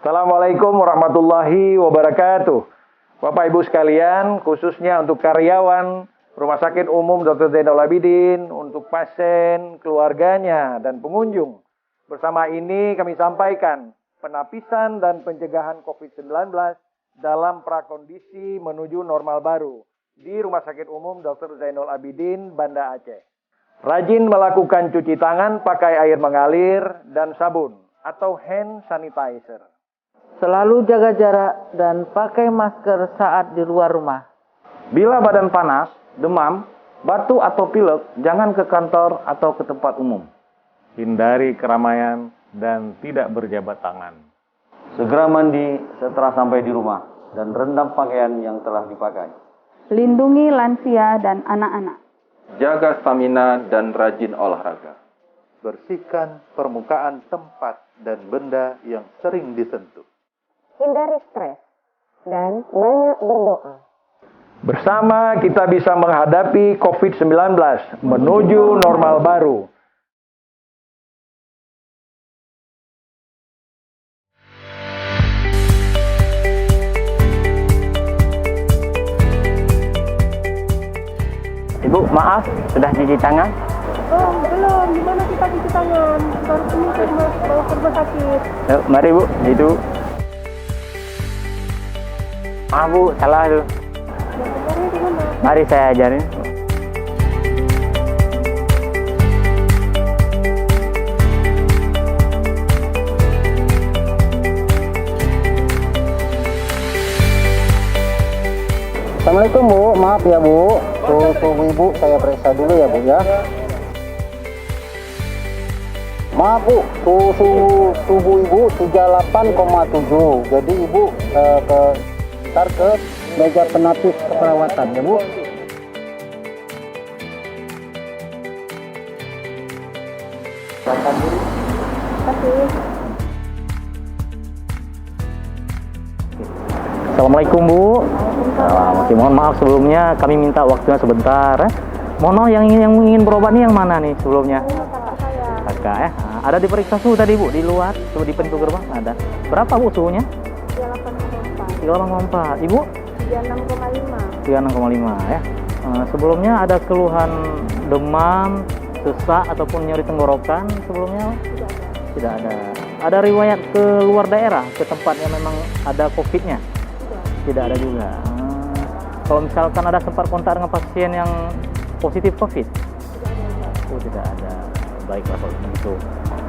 Assalamualaikum warahmatullahi wabarakatuh. Bapak Ibu sekalian, khususnya untuk karyawan Rumah Sakit Umum Dr. Zainal Abidin, untuk pasien, keluarganya, dan pengunjung. Bersama ini kami sampaikan penapisan dan pencegahan COVID-19 dalam prakondisi menuju normal baru di Rumah Sakit Umum Dr. Zainal Abidin, Banda Aceh. Rajin melakukan cuci tangan pakai air mengalir dan sabun atau hand sanitizer. Selalu jaga jarak dan pakai masker saat di luar rumah. Bila badan panas, demam, batuk atau pilek, jangan ke kantor atau ke tempat umum. Hindari keramaian dan tidak berjabat tangan. Segera mandi setelah sampai di rumah dan rendam pakaian yang telah dipakai. Lindungi lansia dan anak-anak. Jaga stamina dan rajin olahraga. Bersihkan permukaan tempat dan benda yang sering disentuh. Hindari stres dan banyak berdoa. Bersama kita bisa menghadapi COVID-19 menuju normal baru. Ibu, maaf, sudah cuci tangan? Oh, belum. Gimana kita cuci tangan? Baru ini saya bawa ke rumah sakit. Yuk, mari Bu, itu. Maaf Bu, salah tuh. Sebenarnya di mana? Mari saya ajarin. Assalamualaikum Bu, maaf ya Bu. Suhu Ibu saya periksa dulu ya Bu ya. Maaf Bu, suhu tubuh Ibu 38,7. Jadi Ibu ntar ke meja penapis keperawatan ya Bu. Assalamualaikum Bu. Mohon maaf sebelumnya, kami minta waktunya sebentar. Mohon maaf, yang ingin berobat nih yang mana nih sebelumnya? Kakak ya. Ada diperiksa suhu tadi Bu di luar, suhu di pintu gerbang ada. Berapa Bu suhunya? 38,4. Ibu? 36,5 ya. Sebelumnya ada keluhan demam, sesak ataupun nyeri tenggorokan sebelumnya? Tidak ada. Ada riwayat ke luar daerah, ke tempat yang memang ada COVID-nya? Tidak ada juga. Kalau misalkan ada sempat kontak dengan pasien yang positif COVID? Oh, tidak ada. Baiklah kalau begitu.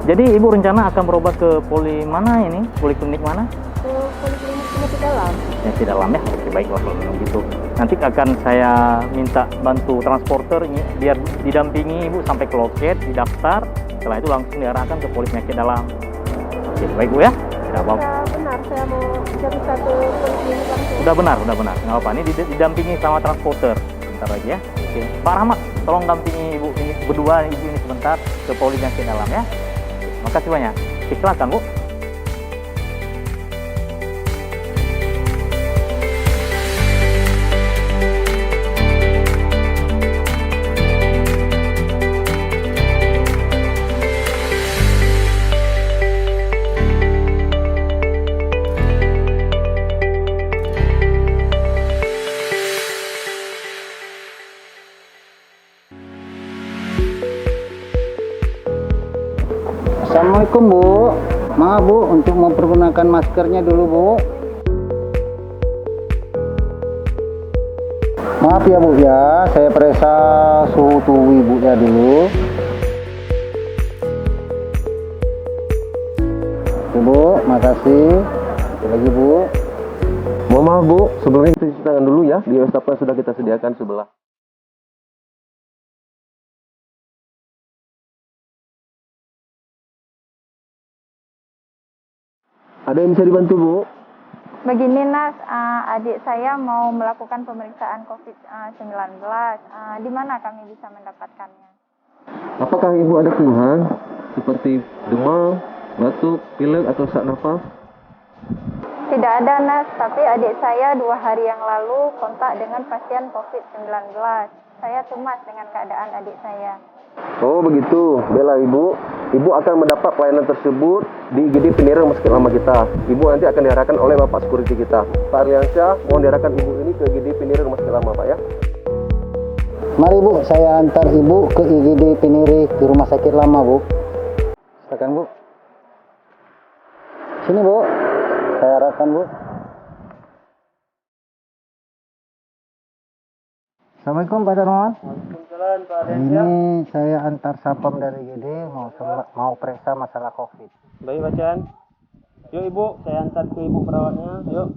Jadi Ibu rencana akan berobat ke poli mana ini? Poliklinik mana? Ke poliklinik penyakit dalam. Penyakit dalam ya? Oke, baiklah kalau begitu. Nanti akan saya minta bantu transporter biar didampingi Ibu sampai ke loket, didaftar. Setelah itu langsung diarahkan ke poli penyakit dalam. Oke, baik Bu ya? Tidak apa-apa. Benar, saya mau jadi satu poliklinik langsung. Udah benar. Nggak apa-apa. Ini didampingi sama transporter. Bentar lagi ya. Oke. Pak Rahmat, tolong dampingi Ibu ini berdua, Ibu ini sebentar ke poli penyakit dalam ya. Makasih banyak. Silakan Bu. Assalamualaikum Bu. Maaf Bu, untuk mempergunakan maskernya dulu Bu. Maaf ya Bu ya, saya periksa suhu tubuh Ibu ya dulu. Bu, makasih. Satu lagi Bu. Mohon maaf Bu, sebelumnya kita cuci tangan dulu ya. Di wastafel sudah kita sediakan sebelah. Ada yang bisa dibantu Bu? Begini Nas, adik saya mau melakukan pemeriksaan COVID-19. Di mana kami bisa mendapatkannya? Apakah Ibu ada keluhan seperti demam, batuk, pilek atau sesak nafas? Tidak ada Nas, tapi adik saya 2 hari yang lalu kontak dengan pasien COVID-19. Saya cemas dengan keadaan adik saya. Oh begitu, baiklah Ibu. Ibu akan mendapat pelayanan tersebut di IGD Pinire Rumah Sakit Lama kita. Ibu nanti akan diarahkan oleh Bapak Security kita. Pak Arliansyah, mohon diarahkan Ibu ini ke IGD Pinire Rumah Sakit Lama, Pak ya. Mari Bu, saya antar Ibu ke IGD Pinire di Rumah Sakit Lama, Bu. Silakan, Bu. Sini, Bu. Saya arahkan, Bu. Assalamualaikum Pak Darmawan. Waalaikumsalam Pak Ini saya antar sapam dari IGD mau periksa masalah COVID. Baik Pak Chan. Yuk Ibu, saya antar ke Ibu perawatnya. Yuk.